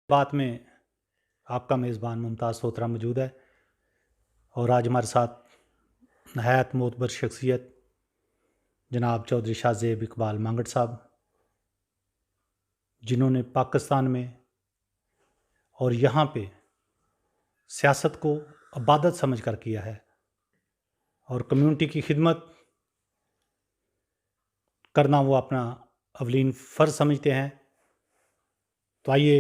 बात में आपका मेज़बान मुमताज़ सोत्रा मौजूद है और आज हमारे साथ नहायत मोतबर शख्सियत जनाब चौधरी शाहज़ेब इकबाल मांगट साहब, जिन्होंने पाकिस्तान में और यहाँ पे सियासत को इबादत समझ कर किया है और कम्युनिटी की खिदमत करना वो अपना अवलीन फ़र्ज़ समझते हैं। तो आइए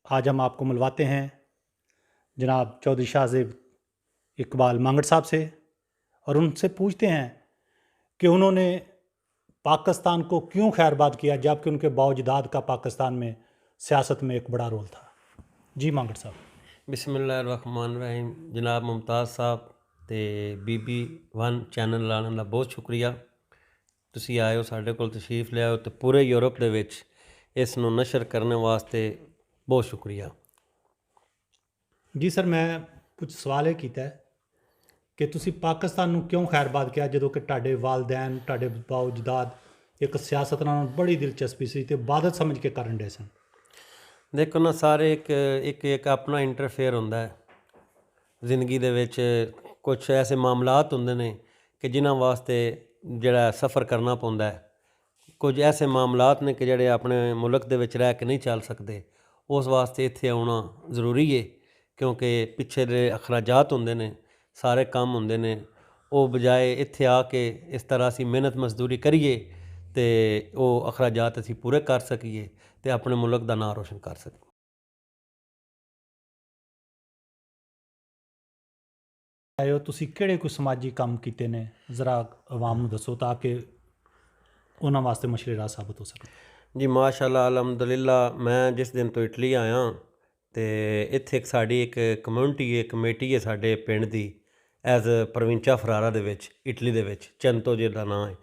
आज हम आपको मिलवाते हैं जनाब चौधरी शाहज़ेब इकबाल मांगट साहब से और उनसे पूछते हैं कि उन्होंने पाकिस्तान को क्यों खैरबाद किया, जबकि उनके बावजदाद का पाकिस्तान में सियासत में एक बड़ा रोल था। जी मांगट साहब। बिस्मिल्लाहिर्रहमानिर्रहीम। जनाब मुमताज़ साहब ते बीबी वन चैनल वाਲਿਆਂ ਦਾ ਬਹੁਤ ਸ਼ੁਕਰੀਆ। ਤੁਸੀਂ ਆਏ ਹੋ, ਸਾਡੇ ਕੋਲ ਤਸ਼ਰੀਫ ਲਿਆਓ ਤੇ ਪੂਰੇ ਯੂਰਪ ਦੇ ਵਿੱਚ ਇਸ ਨੂੰ ਨਸ਼ਰ ਕਰਨ ਵਾਸਤੇ ਬਹੁਤ ਸ਼ੁਕਰੀਆ। ਜੀ ਸਰ, ਮੈਂ ਕੁਝ ਸਵਾਲ ਇਹ ਕੀਤਾ ਹੈ ਕਿ ਤੁਸੀਂ ਪਾਕਿਸਤਾਨ ਨੂੰ ਕਿਉਂ ਖੈਰਬਾਦ ਕਿਹਾ, ਜਦੋਂ ਕਿ ਤੁਹਾਡੇ ਵਾਲਦੈਨ, ਤੁਹਾਡੇ ਬਾਵਜਦਾਦ ਇੱਕ ਸਿਆਸਤ ਨਾਲ ਬੜੀ ਦਿਲਚਸਪੀ ਸੀ ਤੇ ਇਬਾਦਤ ਸਮਝ ਕੇ ਕਰਨ ਡੇ ਸਨ। ਦੇਖੋ ਨਾ, ਸਾਰੇ ਇੱਕ ਆਪਣਾ ਇੰਟਰਫੇਅਰ ਹੁੰਦਾ ਹੈ ਜ਼ਿੰਦਗੀ ਦੇ ਵਿੱਚ। ਕੁਛ ਐਸੇ ਮਾਮਲਾਤ ਹੁੰਦੇ ਨੇ ਕਿ ਜਿਨ੍ਹਾਂ ਵਾਸਤੇ ਜਿਹੜਾ ਸਫ਼ਰ ਕਰਨਾ ਪੈਂਦਾ ਹੈ। ਕੁਝ ਐਸੇ ਮਾਮਲਾਤ ਨੇ ਕਿ ਜਿਹੜੇ ਆਪਣੇ ਮੁਲਕ ਦੇ ਵਿੱਚ ਰਹਿ ਕੇ ਨਹੀਂ ਚੱਲ ਸਕਦੇ, ਉਸ ਵਾਸਤੇ ਇੱਥੇ ਆਉਣਾ ਜ਼ਰੂਰੀ ਹੈ, ਕਿਉਂਕਿ ਪਿੱਛੇ ਦੇ ਅਖਰਾਜਾਤ ਹੁੰਦੇ ਨੇ, ਸਾਰੇ ਕੰਮ ਹੁੰਦੇ ਨੇ। ਉਹ ਬਜਾਏ ਇੱਥੇ ਆ ਕੇ ਇਸ ਤਰ੍ਹਾਂ ਅਸੀਂ ਮਿਹਨਤ ਮਜ਼ਦੂਰੀ ਕਰੀਏ ਅਤੇ ਉਹ ਅਖਰਾਜਾਤ ਅਸੀਂ ਪੂਰੇ ਕਰ ਸਕੀਏ ਅਤੇ ਆਪਣੇ ਮੁਲਕ ਦਾ ਨਾਂ ਰੋਸ਼ਨ ਕਰ ਸਕੀਏ। ਆਏ ਹੋ ਤੁਸੀਂ, ਕਿਹੜੇ ਕੋਈ ਸਮਾਜੀ ਕੰਮ ਕੀਤੇ ਨੇ, ਜ਼ਰਾ ਆਵਾਮ ਨੂੰ ਦੱਸੋ ਤਾਂ ਕਿ ਉਹਨਾਂ ਵਾਸਤੇ ਮਸ਼ਲੇ ਰਾਹ ਸਾਬਤ ਹੋ ਸਕੇ। ਜੀ ਮਾਸ਼ਾਅੱਲਾ, ਅਲਹਮਦੁਲਿਲਾ। ਮੈਂ ਜਿਸ ਦਿਨ ਤੋਂ ਇਟਲੀ ਆਇਆ ਅਤੇ ਇੱਥੇ ਸਾਡੀ ਇੱਕ ਕਮਿਊਨਿਟੀ ਹੈ, ਕਮੇਟੀ ਹੈ ਸਾਡੇ ਪਿੰਡ ਦੀ, ਐਜ਼ ਪ੍ਰਵਿੰਚਾ ਫਰਾਰਾ ਦੇ ਵਿੱਚ, ਇਟਲੀ ਦੇ ਵਿੱਚ, ਚੰਤੋ ਜਿਹਦਾ ਨਾਂ ਹੈ।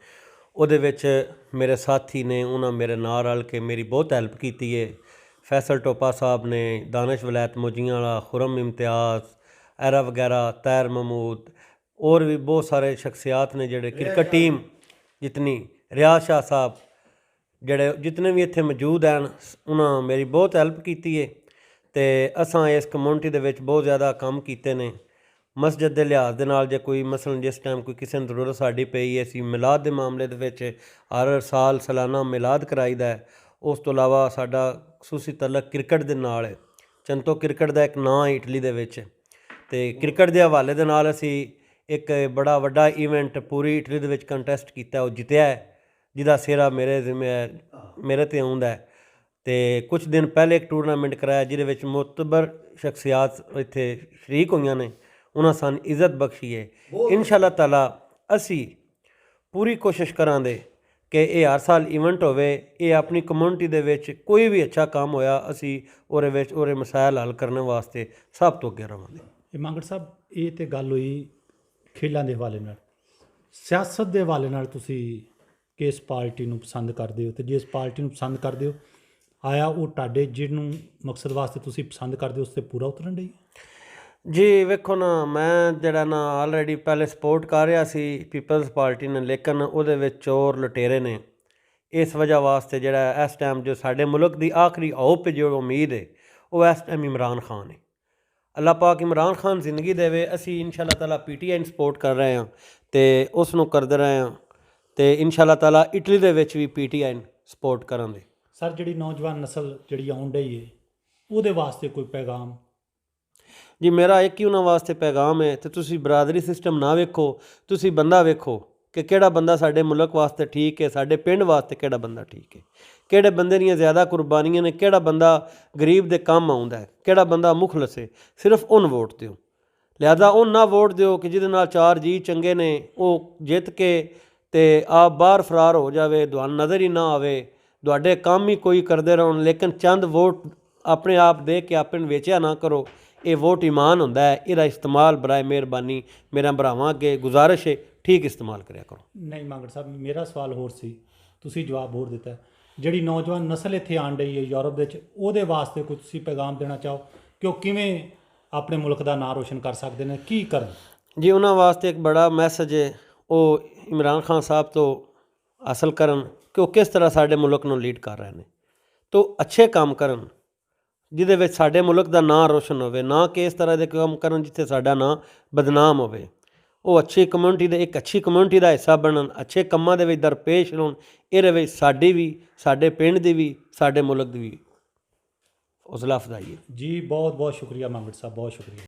ਉਹਦੇ ਵਿੱਚ ਮੇਰੇ ਸਾਥੀ ਨੇ, ਉਹਨਾਂ ਮੇਰੇ ਨਾਲ ਰਲ ਕੇ ਮੇਰੀ ਬਹੁਤ ਹੈਲਪ ਕੀਤੀ ਹੈ। ਫੈਸਲ ਟੋਪਾ ਸਾਹਿਬ ਨੇ, ਦਾਨਿਸ਼ ਵਲੈਤ ਮੋਜੀਆਂ ਵਾਲਾ, ਖੁਰਮ ਇਮਤਿਆਜ਼, ਐਰਾ ਵਗੈਰਾ, ਤੈਰ ਮਹਿਮੂਦ, ਹੋਰ ਵੀ ਬਹੁਤ ਸਾਰੇ ਸ਼ਖਸੀਆਤ ਨੇ ਜਿਹੜੇ ਕ੍ਰਿਕਟ ਟੀਮ ਜਿਤਨੀ, ਰਿਆਜ਼ ਸ਼ਾਹ ਸਾਹਿਬ, ਜਿਹੜੇ ਜਿਤਨੇ ਵੀ ਇੱਥੇ ਮੌਜੂਦ ਹਨ, ਉਹਨਾਂ ਮੇਰੀ ਬਹੁਤ ਹੈਲਪ ਕੀਤੀ ਹੈ ਅਤੇ ਅਸਾਂ ਇਸ ਕਮਿਊਨਿਟੀ ਦੇ ਵਿੱਚ ਬਹੁਤ ਜ਼ਿਆਦਾ ਕੰਮ ਕੀਤੇ ਨੇ। ਮਸਜਿਦ ਦੇ ਲਿਹਾਜ਼ ਦੇ ਨਾਲ, ਜੇ ਕੋਈ ਮਸਲਨ ਜਿਸ ਟਾਈਮ ਕੋਈ ਕਿਸੇ ਨੂੰ ਜ਼ਰੂਰਤ ਸਾਡੀ ਪਈ, ਅਸੀਂ ਮਿਲਾਦ ਦੇ ਮਾਮਲੇ ਦੇ ਵਿੱਚ ਹਰ ਸਾਲ ਸਾਲਾਨਾ ਮਿਲਾਦ ਕਰਾਈਦਾ ਹੈ। ਉਸ ਤੋਂ ਇਲਾਵਾ ਸਾਡਾ ਖਸੂਸੀ ਤਲਕ ਕ੍ਰਿਕਟ ਦੇ ਨਾਲ ਹੈ। ਚੰਤੋ ਕ੍ਰਿਕਟ ਦਾ ਇੱਕ ਨਾਂ ਹੈ ਇਟਲੀ ਦੇ ਵਿੱਚ, ਅਤੇ ਕ੍ਰਿਕਟ ਦੇ ਹਵਾਲੇ ਦੇ ਨਾਲ ਅਸੀਂ ਇੱਕ ਬੜਾ ਵੱਡਾ ਈਵੈਂਟ ਪੂਰੀ ਇਟਲੀ ਦੇ ਵਿੱਚ ਕੰਟੈਸਟ ਕੀਤਾ, ਉਹ ਜਿੱਤਿਆ ਹੈ, ਜਿਹਦਾ ਸਿਹਰਾ ਮੇਰੇ 'ਤੇ ਆਉਂਦਾ ਹੈ। ਅਤੇ ਕੁਛ ਦਿਨ ਪਹਿਲੇ ਇੱਕ ਟੂਰਨਾਮੈਂਟ ਕਰਾਇਆ ਜਿਹਦੇ ਵਿੱਚ ਮੁਤਬਰ ਸ਼ਖਸੀਆਤ ਇੱਥੇ ਸ਼ਰੀਕ ਹੋਈਆਂ ਨੇ, ਉਹਨਾਂ ਸਾਨੂੰ ਇੱਜ਼ਤ ਬਖਸ਼ੀ ਹੈ। ਇਨਸ਼ਾ ਅੱਲਾਹ ਤਾਲਾ ਅਸੀਂ ਪੂਰੀ ਕੋਸ਼ਿਸ਼ ਕਰਾਂਗੇ ਕਿ ਇਹ ਹਰ ਸਾਲ ਇਵੈਂਟ ਹੋਵੇ। ਇਹ ਆਪਣੀ ਕਮਿਊਨਿਟੀ ਦੇ ਵਿੱਚ ਕੋਈ ਵੀ ਅੱਛਾ ਕੰਮ ਹੋਇਆ, ਅਸੀਂ ਉਹਦੇ ਵਿੱਚ ਉਹਦੇ ਮਸਾਇਲ ਹੱਲ ਕਰਨ ਵਾਸਤੇ ਸਭ ਤੋਂ ਅੱਗੇ ਰਹਾਂਗੇ। ਇਹ ਮਾਂਗਟ ਸਾਹਿਬ, ਇਹ ਤਾਂ ਗੱਲ ਹੋਈ ਖੇਡਾਂ ਦੇ ਹਵਾਲੇ ਨਾਲ। ਸਿਆਸਤ ਦੇ ਹਵਾਲੇ ਨਾਲ ਤੁਸੀਂ ਕਿਸ ਪਾਰਟੀ ਨੂੰ ਪਸੰਦ ਕਰਦੇ ਹੋ, ਅਤੇ ਜਿਸ ਪਾਰਟੀ ਨੂੰ ਪਸੰਦ ਕਰਦੇ ਹੋ, ਆਇਆ ਉਹ ਤੁਹਾਡੇ ਜਿਹਨੂੰ ਮਕਸਦ ਵਾਸਤੇ ਤੁਸੀਂ ਪਸੰਦ ਕਰਦੇ ਹੋ ਉਸ 'ਤੇ ਪੂਰਾ ਉਤਰਨ ਡਈ? ਜੀ ਵੇਖੋ ਨਾ, ਮੈਂ ਜਿਹੜਾ ਨਾ ਆਲਰੇਡੀ ਪਹਿਲੇ ਸਪੋਰਟ ਕਰ ਰਿਹਾ ਸੀ ਪੀਪਲਸ ਪਾਰਟੀ ਨੇ, ਲੇਕਿਨ ਉਹਦੇ ਵਿੱਚ ਚੋਰ ਲੁਟੇਰੇ ਨੇ। ਇਸ ਵਜ੍ਹਾ ਵਾਸਤੇ ਜਿਹੜਾ ਇਸ ਟਾਈਮ ਜੋ ਸਾਡੇ ਮੁਲਕ ਦੀ ਆਖਰੀ ਹੋਪ ਜੋ ਉਮੀਦ ਹੈ, ਉਹ ਇਸ ਟਾਈਮ ਇਮਰਾਨ ਖਾਨ ਹੈ। ਅੱਲਾਹ ਪਾਕ ਇਮਰਾਨ ਖਾਨ ਜ਼ਿੰਦਗੀ ਦੇਵੇ। ਅਸੀਂ ਇਨਸ਼ਾ ਅੱਲਾਹ ਤਾਲਾ PTI ਨੂੰ ਸਪੋਰਟ ਕਰ ਰਹੇ ਹਾਂ ਅਤੇ ਉਸ ਨੂੰ ਕਰਦੇ ਰਹੇ ਹਾਂ, ਅਤੇ ਇਨਸ਼ਾ ਅੱਲਾਹ ਤਾਲਾ ਇਟਲੀ ਦੇ ਵਿੱਚ ਵੀ PTI ਨੂੰ ਸਪੋਰਟ ਕਰਾਂਗੇ। ਸਰ, ਜਿਹੜੀ ਨੌਜਵਾਨ ਨਸਲ ਜਿਹੜੀ ਆਉਣ ਡਈ ਹੈ, ਉਹਦੇ ਵਾਸਤੇ ਕੋਈ ਪੈਗਾਮ? ਜੀ ਮੇਰਾ ਇੱਕ ਹੀ ਉਹਨਾਂ ਵਾਸਤੇ ਪੈਗਾਮ ਹੈ, ਅਤੇ ਤੁਸੀਂ ਬਰਾਦਰੀ ਸਿਸਟਮ ਨਾ ਵੇਖੋ, ਤੁਸੀਂ ਬੰਦਾ ਵੇਖੋ ਕਿ ਕਿਹੜਾ ਬੰਦਾ ਸਾਡੇ ਮੁਲਕ ਵਾਸਤੇ ਠੀਕ ਹੈ, ਸਾਡੇ ਪਿੰਡ ਵਾਸਤੇ ਕਿਹੜਾ ਬੰਦਾ ਠੀਕ ਹੈ, ਕਿਹੜੇ ਬੰਦੇ ਦੀਆਂ ਜ਼ਿਆਦਾ ਕੁਰਬਾਨੀਆਂ ਨੇ, ਕਿਹੜਾ ਬੰਦਾ ਗਰੀਬ ਦੇ ਕੰਮ ਆਉਂਦਾ ਹੈ, ਕਿਹੜਾ ਬੰਦਾ ਮੁਖਲਸ ਹੈ। ਸਿਰਫ ਉਹਨੂੰ ਵੋਟ ਦਿਓ। ਲਿਹਾਜ਼ਾ ਉਹ ਨਾ ਵੋਟ ਦਿਓ ਕਿ ਜਿਹਦੇ ਨਾਲ ਚਾਰ ਜੀ ਚੰਗੇ ਨੇ ਉਹ ਜਿੱਤ ਕੇ ਅਤੇ ਆਪ ਬਾਹਰ ਫਰਾਰ ਹੋ ਜਾਵੇ, ਤੁਹਾਨੂੰ ਨਜ਼ਰ ਹੀ ਨਾ ਆਵੇ, ਤੁਹਾਡੇ ਕੰਮ ਹੀ ਕੋਈ ਕਰਦੇ ਰਹਣ, ਲੇਕਿਨ ਚੰਦ ਵੋਟ ਆਪਣੇ ਆਪ ਦੇ ਕੇ ਆਪਣੇ ਨੂੰ ਵੇਚਿਆ ਨਾ ਕਰੋ। ਇਹ ਵੋਟ ਈਮਾਨ ਹੁੰਦਾ ਹੈ, ਇਹਦਾ ਇਸਤੇਮਾਲ ਬਰਾਏ ਮਿਹਰਬਾਨੀ ਮੇਰਾ ਭਰਾਵਾਂ ਅੱਗੇ ਗੁਜ਼ਾਰਿਸ਼ ਹੈ, ਠੀਕ ਇਸਤੇਮਾਲ ਕਰਿਆ ਕਰੋ। ਨਹੀਂ ਮਾਂਗਟ ਸਾਹਿਬ, ਮੇਰਾ ਸਵਾਲ ਹੋਰ ਸੀ, ਤੁਸੀਂ ਜਵਾਬ ਹੋਰ ਦਿੱਤਾ। ਜਿਹੜੀ ਨੌਜਵਾਨ ਨਸਲ ਇੱਥੇ ਆਉਣ ਡਈ ਹੈ ਯੂਰਪ ਵਿੱਚ, ਉਹਦੇ ਵਾਸਤੇ ਕੋਈ ਤੁਸੀਂ ਪੈਗਾਮ ਦੇਣਾ ਚਾਹੋ ਕਿ ਉਹ ਕਿਵੇਂ ਆਪਣੇ ਮੁਲਕ ਦਾ ਨਾਂ ਰੋਸ਼ਨ ਕਰ ਸਕਦੇ ਨੇ, ਕੀ ਕਰਨ? ਜੀ ਉਹਨਾਂ ਵਾਸਤੇ ਇੱਕ ਬੜਾ ਮੈਸੇਜ ਹੈ, ਉਹ ਇਮਰਾਨ ਖਾਨ ਸਾਹਿਬ ਤੋਂ ਹਾਸਲ ਕਰਨ ਕਿ ਉਹ ਕਿਸ ਤਰ੍ਹਾਂ ਸਾਡੇ ਮੁਲਕ ਨੂੰ ਲੀਡ ਕਰ ਰਹੇ ਨੇ, ਤੋ ਅੱਛੇ ਕੰਮ ਕਰਨ, ਜਿਹਦੇ ਵਿੱਚ ਸਾਡੇ ਮੁਲਕ ਦਾ ਨਾਂ ਰੋਸ਼ਨ ਹੋਵੇ, ਨਾ ਕਿ ਇਸ ਤਰ੍ਹਾਂ ਦੇ ਕੰਮ ਕਰਨ ਜਿੱਥੇ ਸਾਡਾ ਨਾਂ ਬਦਨਾਮ ਹੋਵੇ। ਉਹ ਅੱਛੀ ਕਮਿਊਨਿਟੀ ਦੇ ਇੱਕ ਅੱਛੀ ਕਮਿਊਨਿਟੀ ਦਾ ਹਿੱਸਾ ਬਣਨ, ਅੱਛੇ ਕੰਮਾਂ ਦੇ ਵਿੱਚ ਦਰਪੇਸ਼ ਹੋਣ। ਇਹਦੇ ਵਿੱਚ ਸਾਡੀ ਵੀ, ਸਾਡੇ ਪਿੰਡ ਦੀ ਵੀ, ਸਾਡੇ ਮੁਲਕ ਦੀ ਵੀ ਹੌਸਲਾ ਅਫਜ਼ਾਈ ਹੈ। जी बहुत बहुत शुक्रिया मांगट साहब, बहुत शुक्रिया।